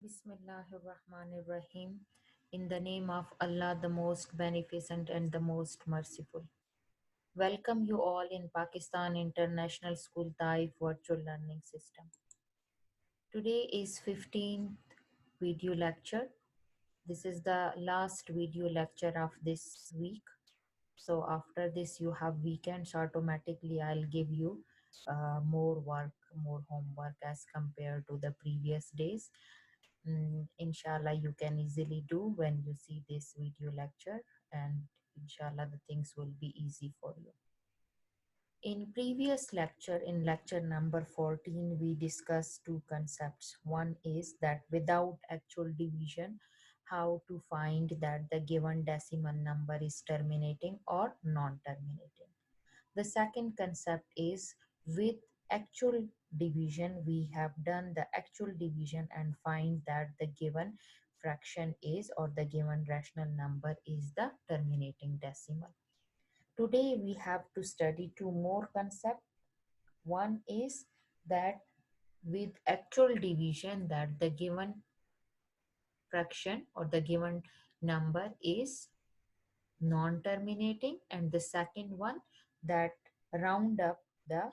Bismillahirrahmanirrahim. In the name of Allah, the most beneficent and the most merciful. Welcome you all in Pakistan International School Taif Virtual Learning System. Today is 15th video lecture. This is the last video lecture of this week. So after this, you have weekends. Automatically, I'll give you more work, more homework as compared to the previous days. Inshallah, you can easily do when you see this video lecture, and inshallah the things will be easy for you. In previous lecture, in lecture number 14, we discussed two concepts. One is that without actual division, how to find that the given decimal number is terminating or non-terminating. The second concept is with actual division, we have done the actual division and find that the given fraction is, or the given rational number is, the terminating decimal. Today we have to study two more concepts. One is that with actual division, that the given fraction or the given number is non-terminating, and the second one, that round up the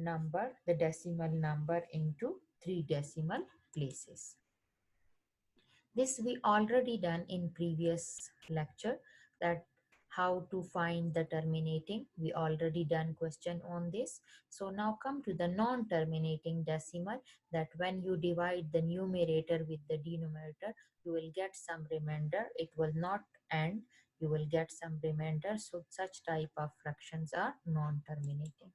number, the decimal number, into 3 decimal places. This we already done in previous lecture, that how to find the terminating. We already done question on this. So now come to the non-terminating decimal, that when you divide the numerator with the denominator, you will get some remainder. It will not end. You will get some remainder. So such type of fractions are non-terminating.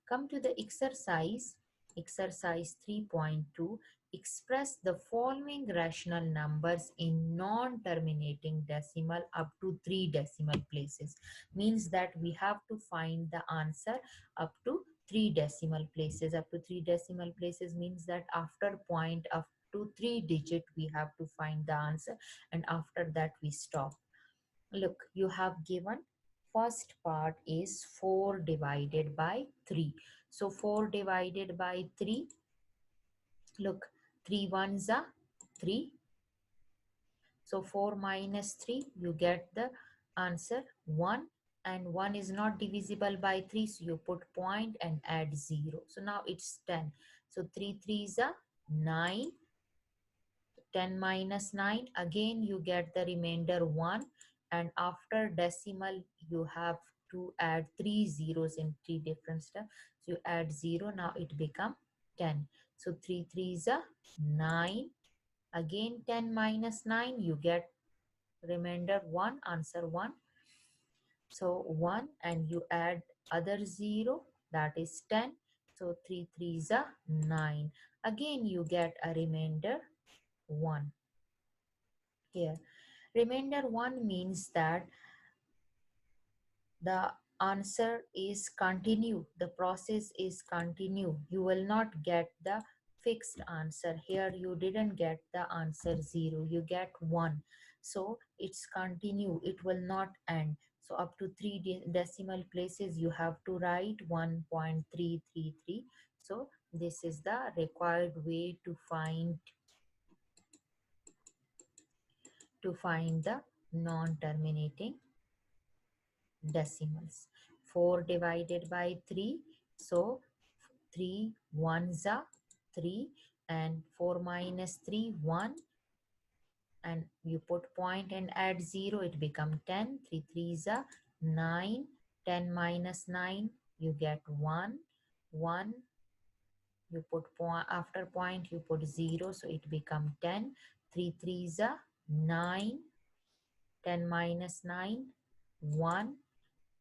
Come to the exercise 3.2. Express the following rational numbers in non-terminating decimal up to 3 decimal places. Means that we have to find the answer up to 3 decimal places. Up to 3 decimal places means that after point up to 3 digit we have to find the answer, and after that we stop. Look, you have given first part is 4 divided by 3. So 4 divided by 3, look, 3 ones are 3. So 4 minus 3, you get the answer 1, and 1 is not divisible by 3, so you put point and add 0. So now it's 10. So 3 threes are 9. 10 minus 9, again you get the remainder 1, and after decimal you have to add 3 zeros in 3 different steps. So you add 0, now it become 10. So 3 threes are 9. Again 10 minus 9, you get remainder 1, answer 1. So 1, and you add other 0, that is 10. So 3 threes are 9. Again you get a remainder 1 here. Remainder 1 means that the answer is continue. The process is continue. You will not get the fixed answer. Here you didn't get the answer 0. You get 1. So it's continue. It will not end. So up to 3 decimal places you have to write 1.333. So this is the required way to find the non-terminating decimals. 4 divided by 3, so 3 ones are 3, and 4 minus 3, 1, and you put point and add 0, it become 10. 3 threes are 9. 10 minus 9, you get 1. 1, you put point, after point you put 0, so it become 10. 3 threes are 9. 10 minus 9, 1,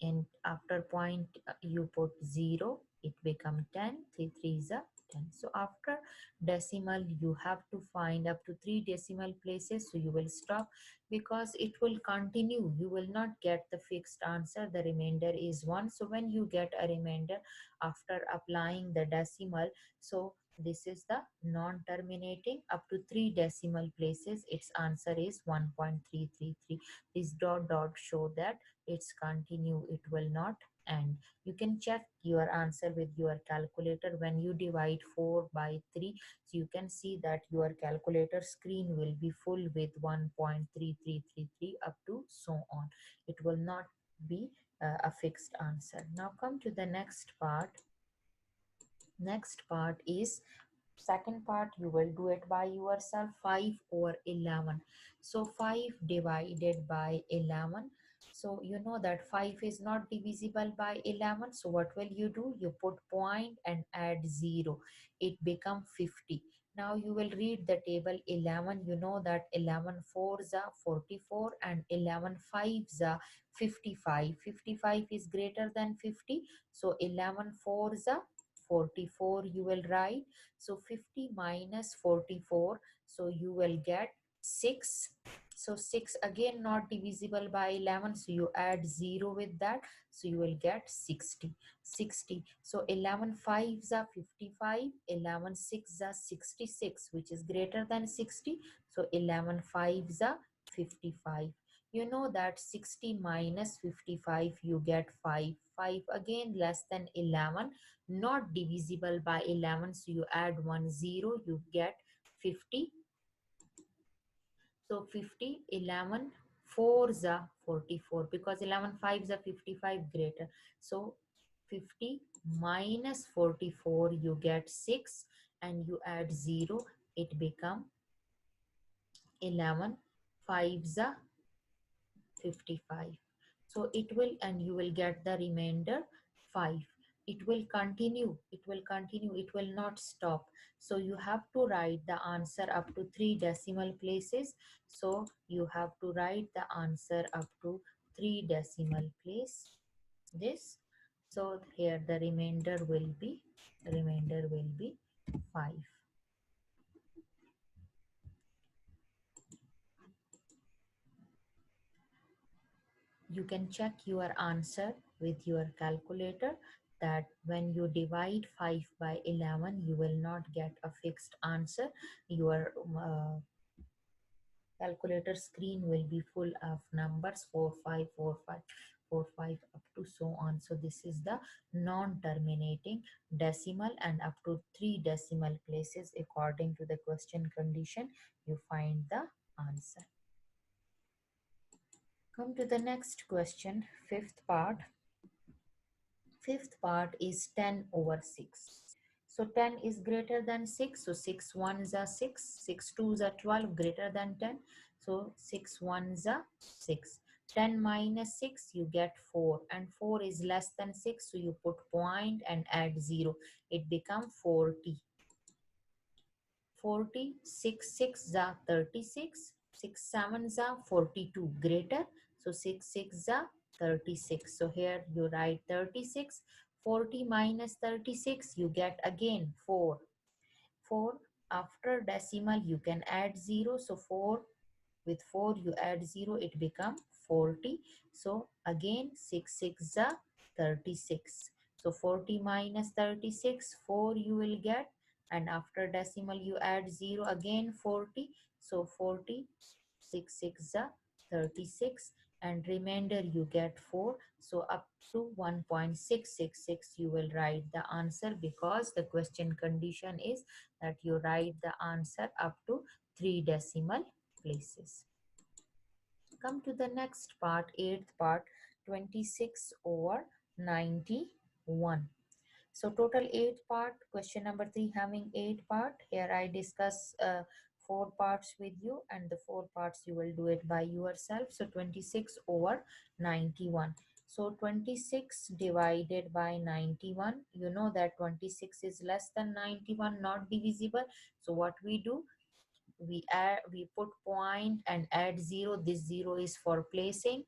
and after point you put 0, it become 10. 3 threes are 10. So after decimal you have to find up to 3 decimal places, so you will stop because it will continue. You will not get the fixed answer. The remainder is 1. So when you get a remainder after applying the decimal, so this is the non-terminating. Up to 3 decimal places, its answer is 1.333. This dot dot show that it's continue, it will not end. You can check your answer with your calculator. When you divide 4 by 3, so you can see that your calculator screen will be full with 1.3333 up to so on. It will not be a fixed answer. Now come to the next part. Next part is second part. You will do it by yourself. 5 over 11. So 5 divided by 11. So you know that 5 is not divisible by 11. So what will you do? You put point and add 0. It become 50. Now you will read the table 11. You know that 11 fours are 44 and 11 fives are 55. 55 is greater than 50. So 11 fours are 44 you will write. So 50 minus 44, so you will get 6. So 6 again not divisible by 11, so you add 0 with that, so you will get 60. 60. So 11 fives are 55, 11 six are 66, which is greater than 60. So 11 fives are 55. You know that 60 minus 55 you get 5. 5 again less than 11, not divisible by 11, so you add 1 0, you get 50. So 50, 11 fours are 44 because 11 fives are 55 greater. So 50 minus 44 you get 6 and you add 0, it become 11 fives are 55. So it will, and you will get the remainder 5. It will continue, it will not stop. So you have to write the answer up to 3 decimal places. So you have to write the answer up to 3 decimal place. This. So here the remainder will be 5. You can check your answer with your calculator, that when you divide 5 by 11 you will not get a fixed answer. Your calculator screen will be full of numbers 4 5 4 5 4 5 up to so on. So this is the non-terminating decimal, and up to 3 decimal places according to the question condition you find the answer. Come to the next question, fifth part. Fifth part is 10 over 6. So 10 is greater than 6. So 6 ones are 6. 6 twos are 12 greater than 10. So 6 ones are 6. 10 minus 6 you get 4, and 4 is less than 6, so you put point and add 0. It becomes 40. 40, 6 6 are 36, 6 7 are 42 greater. So 6 6 are 36. So here you write 36. 40 minus 36 you get again 4. 4 after decimal you can add 0. So 4 with 4 you add 0, it become 40. So again 6 6 are 36. So 40 minus 36, 4 you will get, and after decimal you add 0 again 40. So 40, 6 6 are 36, and remainder you get 4. So up to 1.666 you will write the answer, because the question condition is that you write the answer up to 3 decimal places. Come to the next part, eighth part, 26 over 91. So total 8 part, question number 3 having 8 part. Here I discuss 4 parts with you, and the 4 parts you will do it by yourself. So 26 over 91. So 26 divided by 91, you know that 26 is less than 91, not divisible. So what we do, we put point and add 0. This 0 is for placing,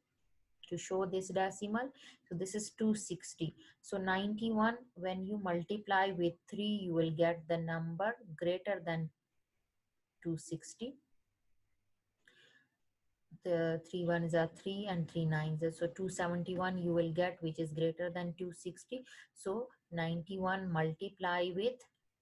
to show this decimal. So this is 260. So 91, when you multiply with 3 you will get the number greater than 260. The 3 ones are 3 and 3 nines are, so 271 you will get, which is greater than 260. So 91 multiply with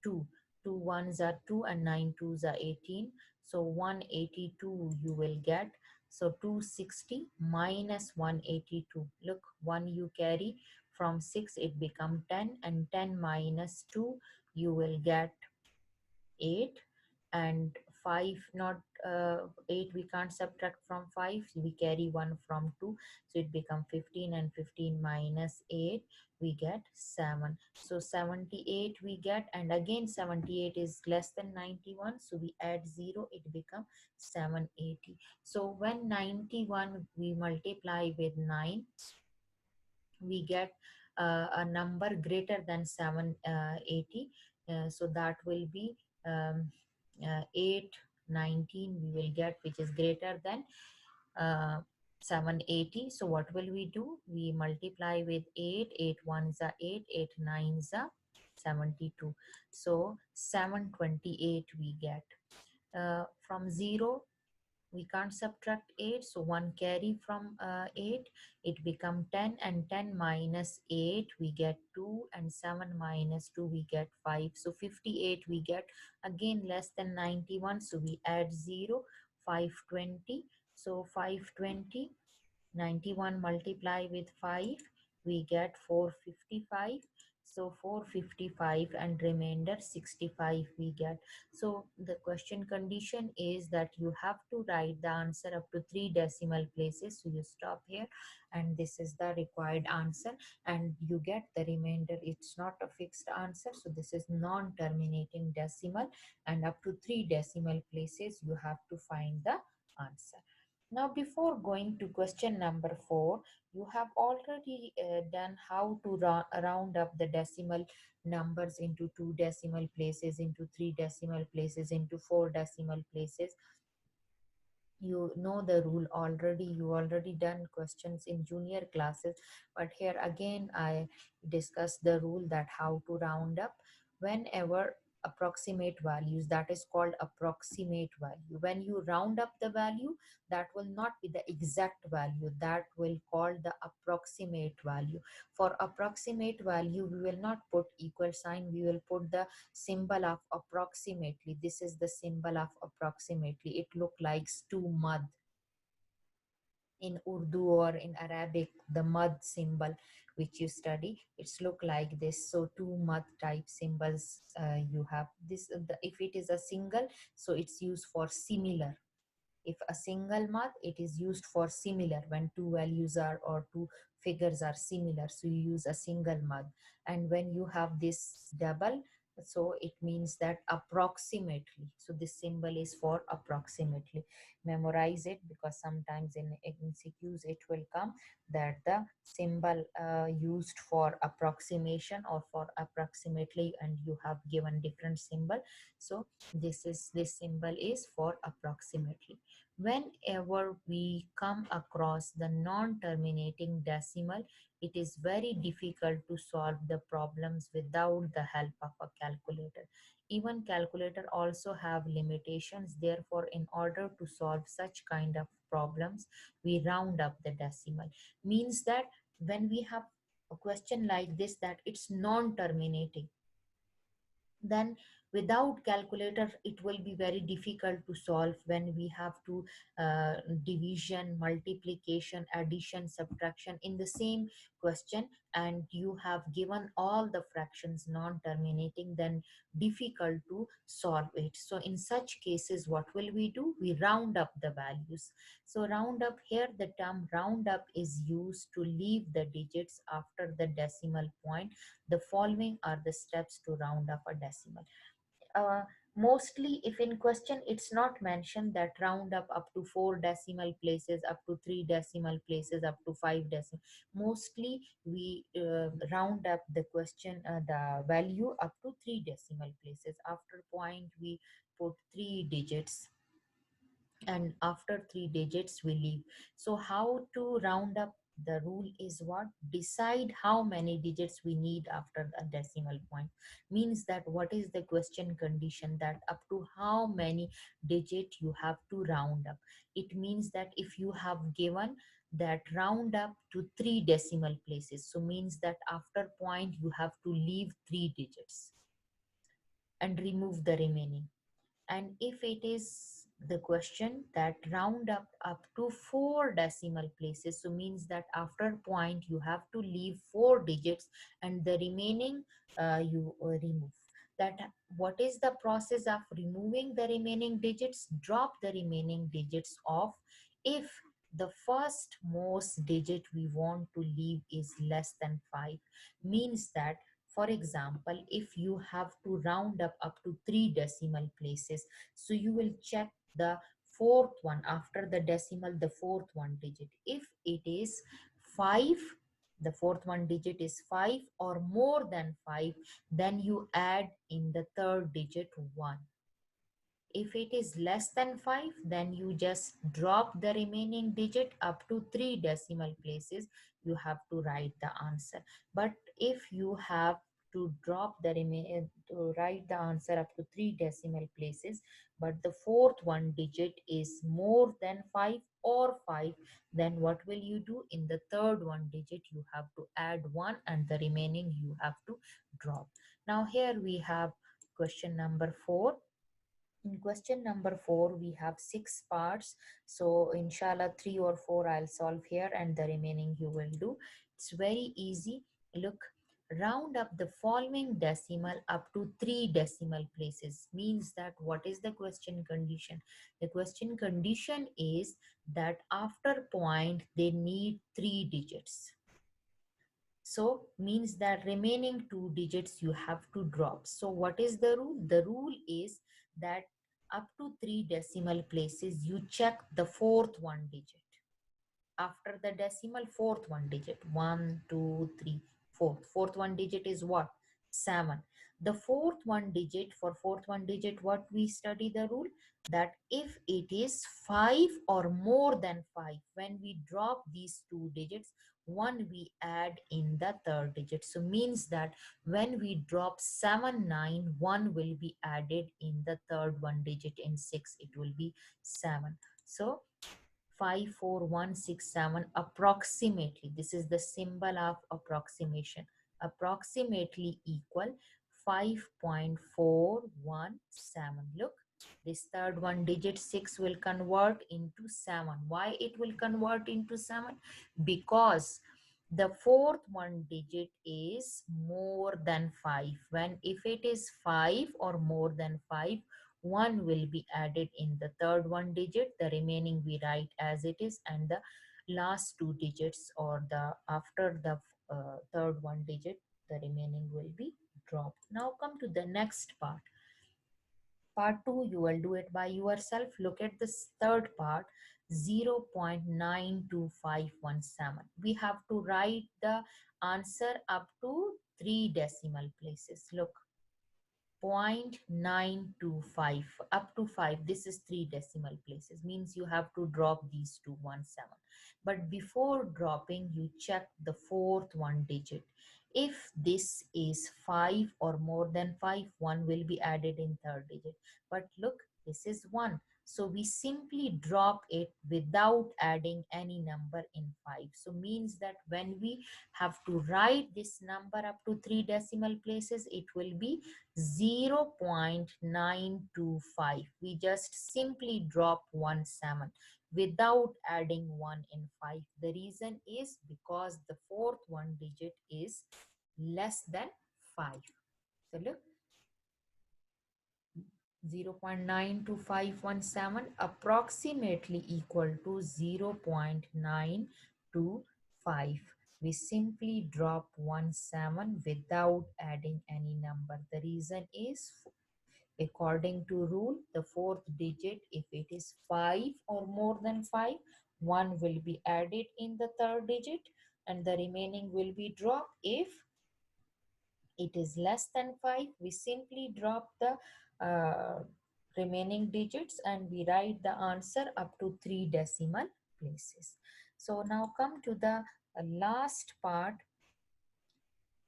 2. 2 ones are 2 and 9 twos are 18. So 182 you will get. So 260 minus 182. Look, 1 you carry from 6 it become 10, and 10 minus 2 you will get 8, and 5 not 8 we can't subtract from 5, we carry 1 from 2, so it become 15, and 15 minus 8 we get 7. So 78 we get, and again 78 is less than 91, so we add 0, it become 780. So when 91 we multiply with 9, we get a number greater than 780. So that will be 819 we will get, which is greater than uh, 780. So what will we do? We multiply with 8, 8 ones are 8, 8 nines are 72. So 728 we get. From 0 we can't subtract 8, so 1 carry from 8, it become 10, and 10 minus 8 we get 2, and 7 minus 2 we get 5, so 58 we get, again less than 91, so we add 0, 520. So 520, 91 multiply with 5, we get 455. So 455 and remainder 65 we get. So the question condition is that you have to write the answer up to 3 decimal places. So you stop here, and this is the required answer, and you get the remainder. It's not a fixed answer, so this is non-terminating decimal, and up to 3 decimal places you have to find the answer. Now, before going to question number 4, you have already done how to round up the decimal numbers into 2 decimal places, into 3 decimal places, into 4 decimal places. You know the rule already, you already done questions in junior classes, but here again I discuss the rule that how to round up whenever approximate values, that is called approximate value. When you round up the value, that will not be the exact value, that will call the approximate value. For approximate value we will not put equal sign, we will put the symbol of approximately. This is the symbol of approximately. It look like two mud in Urdu or in Arabic, the mud symbol which you study, it's look like this. So two mud type symbols you have. This if it is a single, so it's used for similar. If a single math, it is used for similar, when two values are or two figures are similar, so you use a single math. And when you have this double, so it means that approximately, so this symbol is for approximately. Memorize it, because sometimes in MCQs it will come that the symbol used for approximation or for approximately, and you have given different symbol, so this symbol is for approximately. Whenever we come across the non-terminating decimal, it is very difficult to solve the problems without the help of a calculator. Even calculator also have limitations. Therefore, in order to solve such kind of problems, we round up the decimal. Means that when we have a question like this, that it's non-terminating, then without calculator it will be very difficult to solve. When we have to division, multiplication, addition, subtraction in the same question, and you have given all the fractions non-terminating, then difficult to solve it. So in such cases what will we do? We round up the values. So round up, here the term round up is used to leave the digits after the decimal point. The following are the steps to round up a decimal. Uh, Mostly, if in question it's not mentioned that round up to 4 decimal places, up to 3 decimal places, up to 5 decimal. Mostly we round up the question, the value up to 3 decimal places. After point we put 3 digits, and after 3 digits we leave. So how to round up? The rule is what? Decide how many digits we need after a decimal point. Means that what is the question condition, that up to how many digit you have to round up. It means that if you have given that round up to 3 decimal places, so means that after point you have to leave 3 digits and remove the remaining. And if it is the question that round up to four decimal places, so means that after point you have to leave four digits and the remaining you remove that. What is the process of removing the remaining digits? Drop the remaining digits off if the first most digit we want to leave is less than 5. Means that, for example, if you have to round up to 3 decimal places, so you will check the fourth one after the decimal, the fourth one digit. If it is 5, the fourth one digit is 5 or more than 5, then you add in the third digit 1. If it is less than 5, then you just drop the remaining digit up to 3 decimal places. You have to write the answer. But if you have to drop the remaining to write the answer up to 3 decimal places, but the fourth one digit is more than 5 or 5, then what will you do? In the third one digit you have to add 1 and the remaining you have to drop. Now here we have question number 4. In question number 4, we have 6 parts. So, inshallah, 3 or 4 I'll solve here and the remaining you will do. It's very easy. Look, round up the following decimal up to 3 decimal places. Means that what is the question condition? The question condition is that after point they need 3 digits. So means that remaining 2 digits you have to drop. So what is the rule? The rule is that up to 3 decimal places you check the fourth one digit. After the decimal, fourth one digit, 1 2 3 fourth one digit is what? 7. The fourth one digit, for fourth one digit, what we study the rule, that if it is 5 or more than 5, when we drop these two digits, one we add in the third digit. So means that when we drop 7 9, one will be added in the third one digit. In 6 it will be 7. So 54167 approximately, this is the symbol of approximation, approximately equal 5.417. Look, this third one digit 6 will convert into 7. Why it will convert into 7? Because the fourth one digit is more than 5. When if it is 5 or more than 5, 1 will be added in the third one digit, the remaining we write as it is, and the last two digits or the after the third one digit, the remaining will be dropped. Now come to the next part. Part 2, you will do it by yourself. Look at this third part, 0.92517. We have to write the answer up to 3 decimal places. Look, 0.925 up to 5, this is 3 decimal places, means you have to drop these two 17. But before dropping you check the fourth one digit. If this is 5 or more than 5, 1 will be added in third digit. But look, this is 1, so we simply drop it without adding any number in 5. So means that when we have to write this number up to 3 decimal places, it will be 0.925. We just simply drop 17 without adding 1 in 5. The reason is because the fourth one digit is less than 5. So look, 0.92517 approximately equal to 0.925. We simply drop 17 without adding any number. The reason is, according to rule, the fourth digit, if it is 5 or more than 5, 1 will be added in the third digit and the remaining will be dropped. If it is less than 5, we simply drop the remaining digits and we write the answer up to 3 decimal places. So now come to the last part,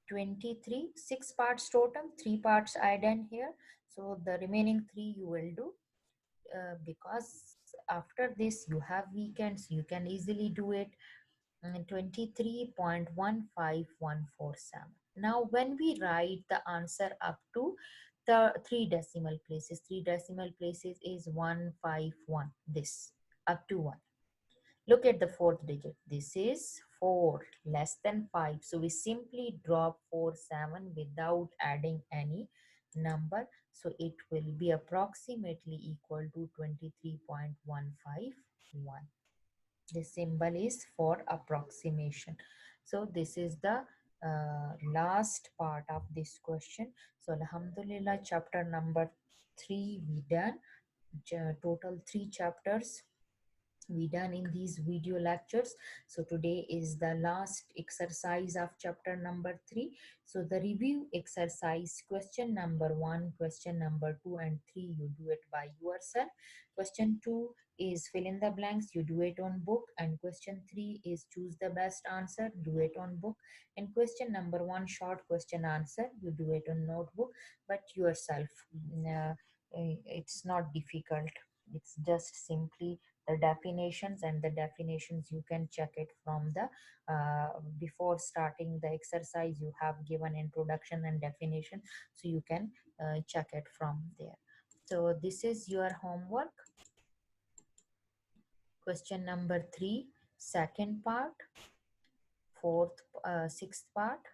23. 6 parts total, 3 parts I done here. So the remaining 3 you will do because after this you have weekends, you can easily do it. 23.15147. Now when we write the answer up to the three decimal places. Three decimal places is 151, this up to 1. Look at the fourth digit. This is 4 less than 5. So we simply drop 4 7 without adding any number. So it will be approximately equal to 23.151. This symbol is for approximation. So this is the last part of this question. So Alhamdulillah, chapter number 3 we done. Total 3 chapters we done in these video lectures. So today is the last exercise of chapter number 3. So the review exercise, question number 1, question number 2 and 3, you do it by yourself. Question 2 is fill in the blanks, you do it on book. And question 3 is choose the best answer, do it on book. And question number 1, short question answer, you do it on notebook but yourself. It's not difficult, it's just simply the definitions, and the definitions you can check it from the before starting the exercise you have given introduction and definition, so you can check it from there. So this is your homework. Question number 3, second part, fourth, sixth part.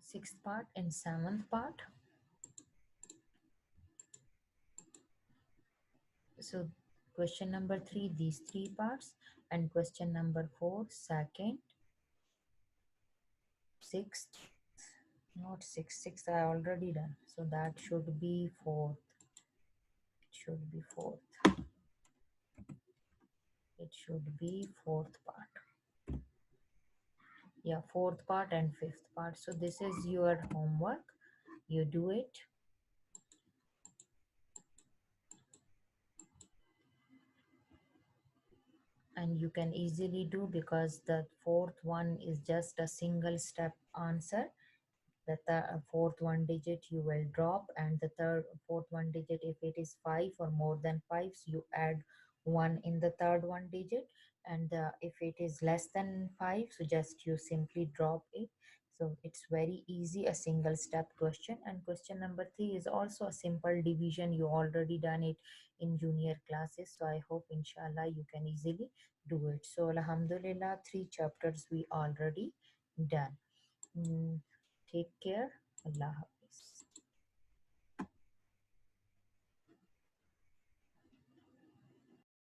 Sixth part and seventh part. So question number 3, these 3 parts, and question number 4, second, sixth, not sixth I already done, so that should be fourth. It should be fourth. It should be fourth part. Yeah, fourth part and fifth part. So this is your homework. You do it. And you can easily do, because the fourth one is just a single step answer. The fourth one digit you will drop, and the fourth one digit, if it is 5 or more than 5, so you add 1 in the third one digit. And if it is less than 5, so just you simply drop it. So it's very easy, a single step question. And question number 3 is also a simple division, you already done it in junior classes, so I hope inshallah you can easily do it. So alhamdulillah, 3 chapters we already done. Mm, take care. Allah